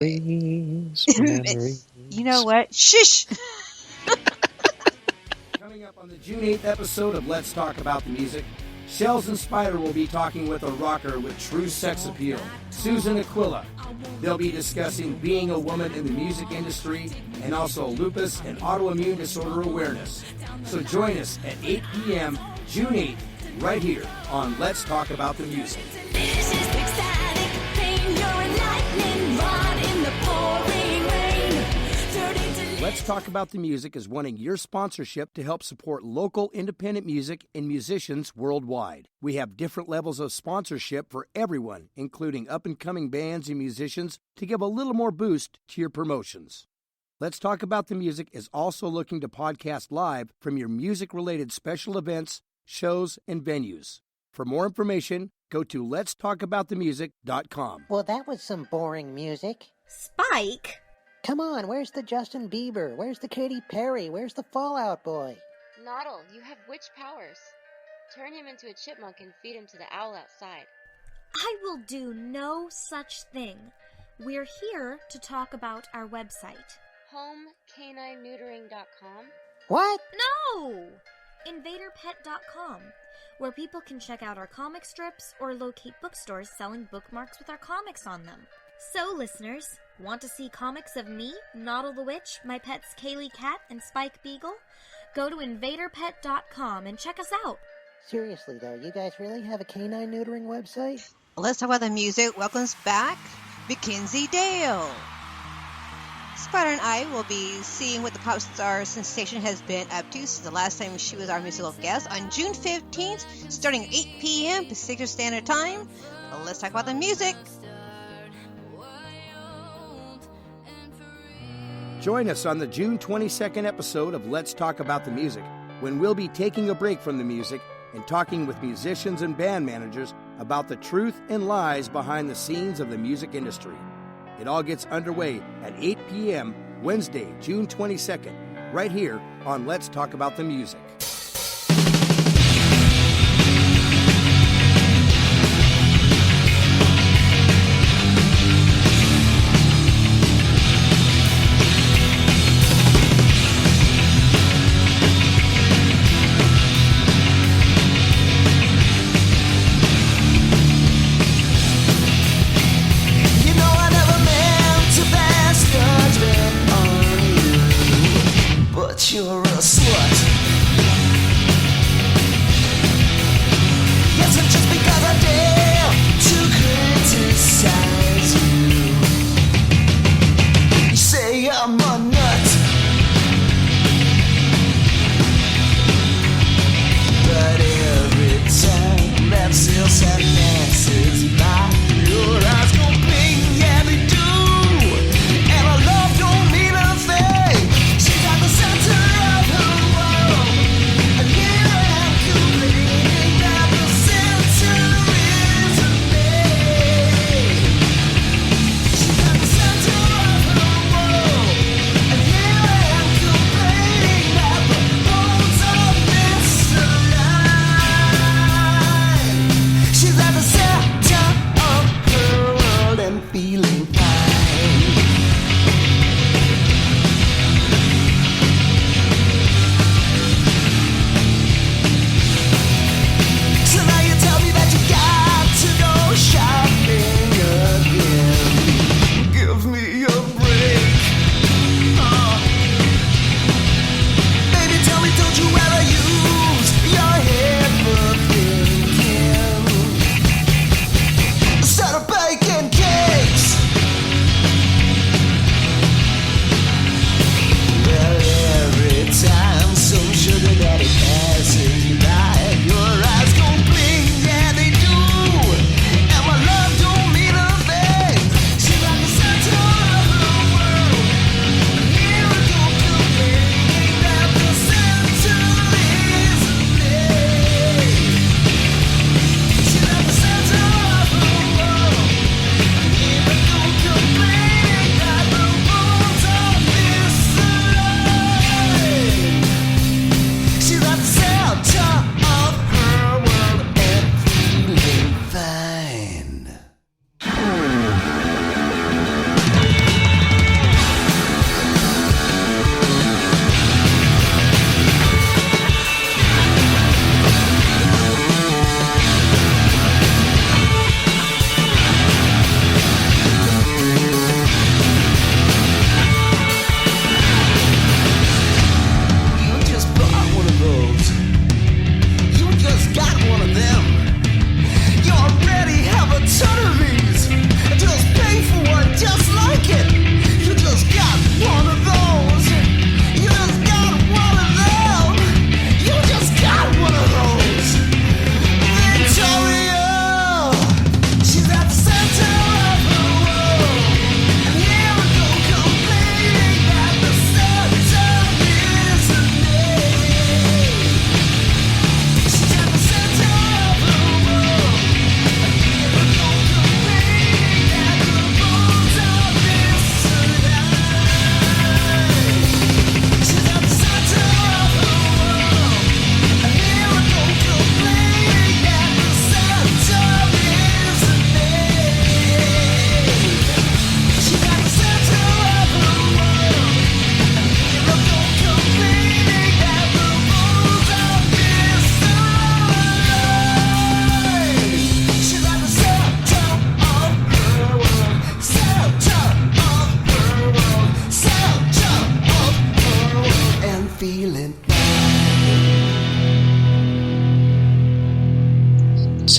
Memories. You know what? Shush! Coming up on the June 8th episode of Let's Talk About the Music, Shels and Spider will be talking with a rocker with true sex appeal, Susan Aquila. They'll be discussing being a woman in the music industry and also lupus and autoimmune disorder awareness. So join us at 8 p.m. June 8th, right here on Let's Talk About the Music. This is ecstatic pain, you're a lightning rod in the pouring rain. Let's Talk About the Music is wanting your sponsorship to help support local independent music and musicians worldwide. We have different levels of sponsorship for everyone, including up-and-coming bands and musicians, to give a little more boost to your promotions. Let's Talk About the Music is also looking to podcast live from your music-related special events, shows, and venues. For more information, go to letstalkaboutthemusic.com. Well, that was some boring music. Spike? Come on, where's the Justin Bieber? Where's the Katy Perry? Where's the Fall Out Boy? Noddle, you have witch powers. Turn him into a chipmunk and feed him to the owl outside. I will do no such thing. We're here to talk about our website. HomeCanineNeutering.com. What? No! InvaderPet.com, where people can check out our comic strips or locate bookstores selling bookmarks with our comics on them. So, listeners, want to see comics of me, Noddle the Witch, my pets Kaylee Cat and Spike Beagle? Go to InvaderPet.com and check us out. Seriously, though, you guys really have a canine neutering website? Let's Talk About the Music welcomes back Mackenzie Dale. Spider and I will be seeing what the pop star sensation has been up to since the last time she was our musical guest on June 15th, starting at 8 p.m. Pacific Standard Time. Let's talk about the music. Join us on the June 22nd episode of Let's Talk About the Music, when we'll be taking a break from the music and talking with musicians and band managers about the truth and lies behind the scenes of the music industry. It all gets underway at 8 p.m. Wednesday, June 22nd, right here on Let's Talk About the Music. You're a slut.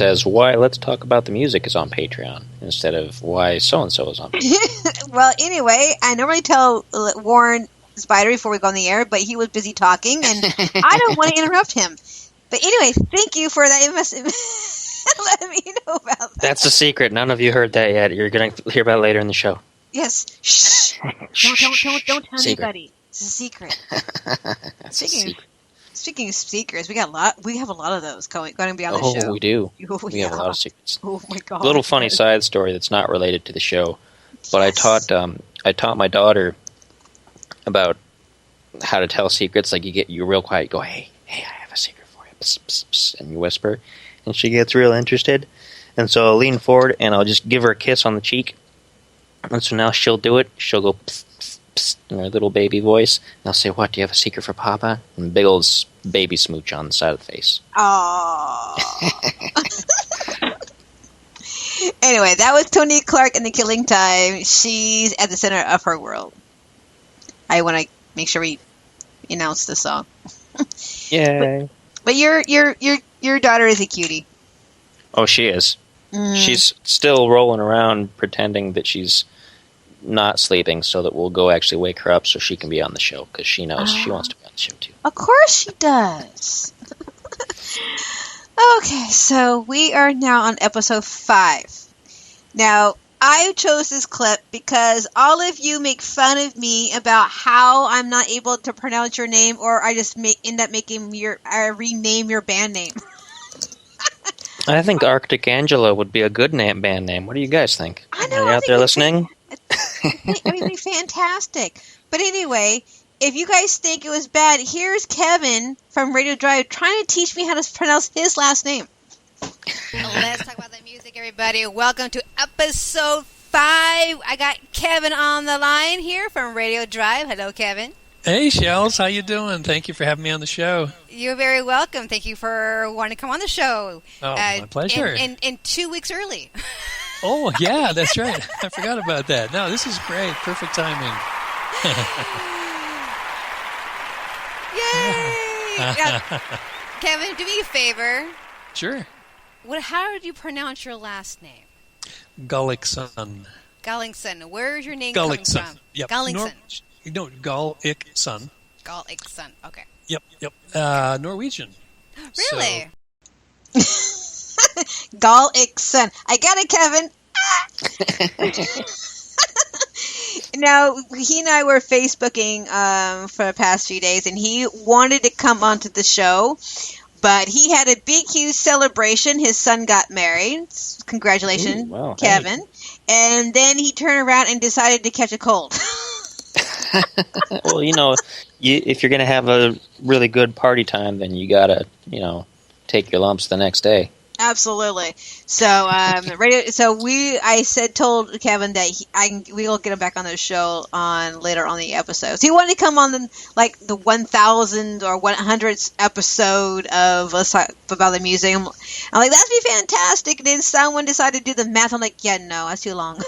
says, why Let's Talk About the Music is on Patreon instead of why so-and-so is on Patreon. Well, anyway, I normally tell Warren Spider before we go on the air, but he was busy talking, and I don't want to interrupt him. But anyway, thank you for that letting me know about that. That's a secret. None of you heard that yet. You're going to hear about it later in the show. Yes. Shh. Don't tell anybody. It's a secret. Speaking of secrets, we have a lot of those going to be on the show. Oh, we do. We have a lot of secrets. Oh my god! A little funny side story that's not related to the show, but yes. I taught my daughter about how to tell secrets. Like you're real quiet. You go, hey, I have a secret for you, psst, psst, psst, and you whisper, and she gets real interested. And so I'll lean forward and I'll just give her a kiss on the cheek. And so now she'll do it. She'll go psst, psst, psst, in her little baby voice. And I'll say, what, do you have a secret for Papa? And big old baby smooch on the side of the face. Aww. Anyway, that was Tony Clark and the Killing Time. She's at the center of her world. I want to make sure we announce the song. Yay. But your daughter is a cutie. Oh, she is. She's still rolling around pretending that she's not sleeping so that we'll go actually wake her up so she can be on the show because she knows she wants to be on the show too. Of course she does. Okay, so we are now on episode 5. Now, I chose this clip because all of you make fun of me about how I'm not able to pronounce your name, or I just end up making rename your band name. I think Arctic Angela would be a good band name. What do you guys think? I know. Are you out there listening? It would be fantastic. But anyway, if you guys think it was bad, here's Kevin from Radio Drive trying to teach me how to pronounce his last name. Let's talk about the music, everybody. Welcome to episode 5. I got Kevin on the line here from Radio Drive. Hello, Kevin. Hey, Shels. How you doing? Thank you for having me on the show. You're very welcome. Thank you for wanting to come on the show. Oh, my pleasure. And 2 weeks early. Oh, yeah, that's right. I forgot about that. No, this is great. Perfect timing. Yay! Kevin, do me a favor. Sure. How did you pronounce your last name? Gullickson. Gullickson. Where is your name coming from? Yep. Gullickson. Gullickson. Gullickson. Okay. Yep. Norwegian. Really? Gullickson. I got it, Kevin. Now, he and I were Facebooking for the past few days, and he wanted to come onto the show, but he had a big, huge celebration. His son got married. Congratulations, wow, Kevin. Hey. And then he turned around and decided to catch a cold. Well, if you're going to have a really good party time, then you got to, take your lumps the next day. Absolutely. So, told Kevin that we will get him back on the show later on the episodes. He wanted to come on the 1000th or 100th episode of Let's Talk About the Music. I'm like, that'd be fantastic. And then someone decided to do the math. I'm like, yeah, no, that's too long.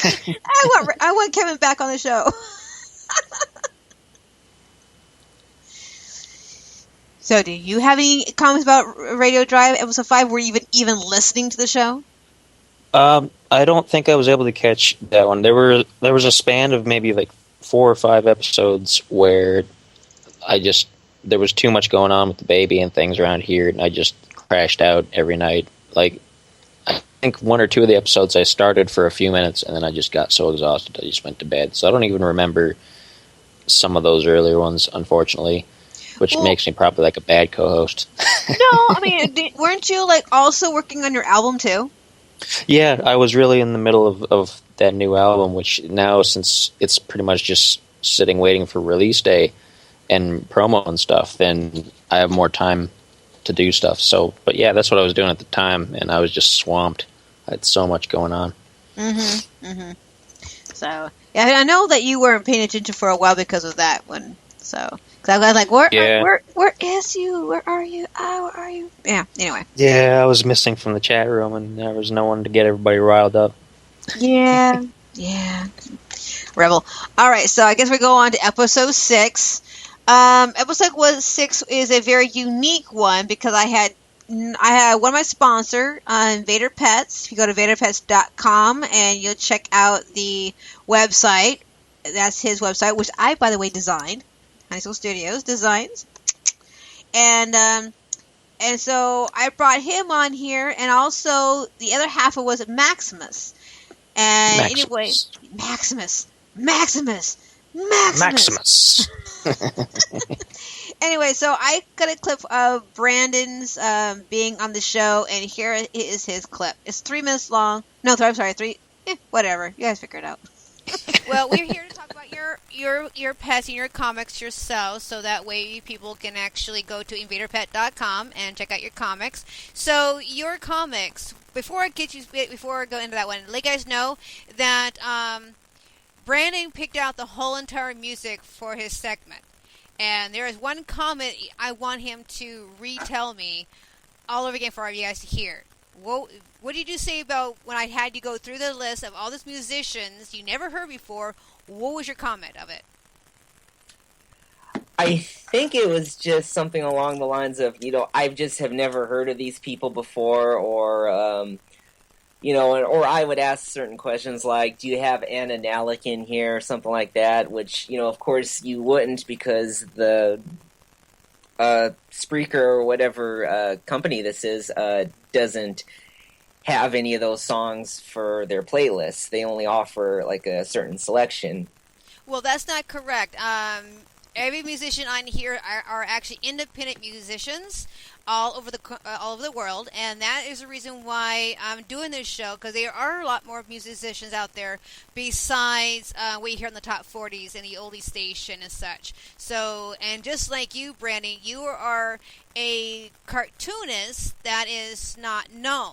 I want Kevin back on the show. So, do you have any comments about Radio Drive episode 5? Were you even listening to the show? I don't think I was able to catch that one. There was a span of maybe 4 or 5 episodes where there was too much going on with the baby and things around here, and I just crashed out every night. I think 1 or 2 of the episodes I started for a few minutes, and then I just got so exhausted I just went to bed. So I don't even remember some of those earlier ones, unfortunately. Which makes me probably a bad co-host. No, I mean, weren't you also working on your album too? Yeah, I was really in the middle of that new album, which now, since it's pretty much just sitting waiting for release day and promo and stuff, then I have more time to do stuff. So, but yeah, that's what I was doing at the time, and I was just swamped. I had so much going on. So, yeah, I know that you weren't paying attention for a while because of that one. So, because I was like, where is you? Where are you? Oh, where are you? Yeah, anyway. Yeah, I was missing from the chat room, and there was no one to get everybody riled up. Yeah. Rebel. All right, so I guess we go on to episode 6. Episode 6 is a very unique one because I had I have one of my sponsor, Invader Pets. If you go to invaderpets.com and you'll check out the website, that's his website, which I, by the way, designed. High School Studios Designs. And so I brought him on here, and also the other half was Maximus. And anyway, Maximus. Anyway, so I got a clip of Brandon's being on the show, and here is his clip. It's 3 minutes long. No, I'm sorry, 3. Whatever. You guys figure it out. Well, we're here to talk about your pets and your comics yourself, so that way people can actually go to invaderpet.com and check out your comics. So your comics, before I go into that one, let you guys know that Brandon picked out the whole entire music for his segment. And there is one comment I want him to retell me all over again for you guys to hear. What did you say about when I had you go through the list of all these musicians you never heard before? What was your comment of it? I think it was just something along the lines of, I just have never heard of these people before, or, or I would ask certain questions like, do you have Anna Nalick in here, or something like that, which, of course you wouldn't, because the Spreaker or whatever company this is doesn't have any of those songs for their playlists. They only offer like a certain selection. Well, that's not correct. Every musician on here are actually independent musicians all over the world, and that is the reason why I'm doing this show, because there are a lot more musicians out there besides what you hear in the top 40s and the oldie station and such. So, and just like you, Brandon, you are a cartoonist that is not known.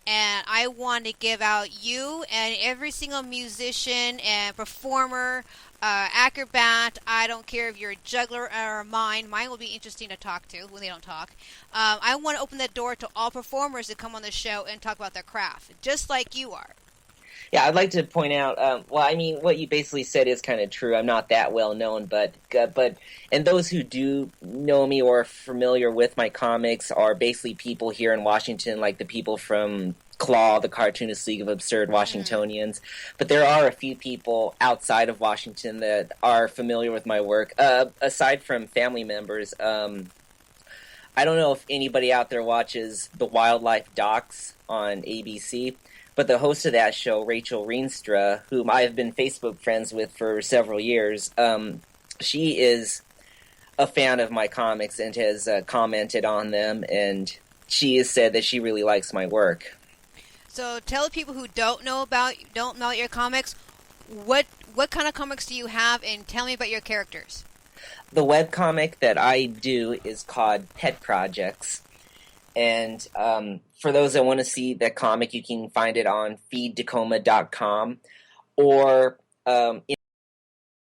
And I want to give out you and every single musician and performer, acrobat. I don't care if you're a juggler or a mime. Mine will be interesting to talk to when they don't talk. I want to open the door to all performers to come on the show and talk about their craft, just like you are. Yeah, I'd like to point out, what you basically said is kind of true. I'm not that well known, but and those who do know me or are familiar with my comics are basically people here in Washington, like the people from Claw, the Cartoonist League of Absurd Washingtonians. But there are a few people outside of Washington that are familiar with my work, aside from family members. I don't know if anybody out there watches the Wildlife Docs on ABC, but the host of that show, Rachel Reenstra, whom I have been Facebook friends with for several years, she is a fan of my comics and has commented on them, and she has said that she really likes my work. So tell the people who don't know about your comics, what kind of comics do you have, and tell me about your characters. The webcomic that I do is called Pet Projects. And for those that want to see that comic, you can find it on feeddacoma.com or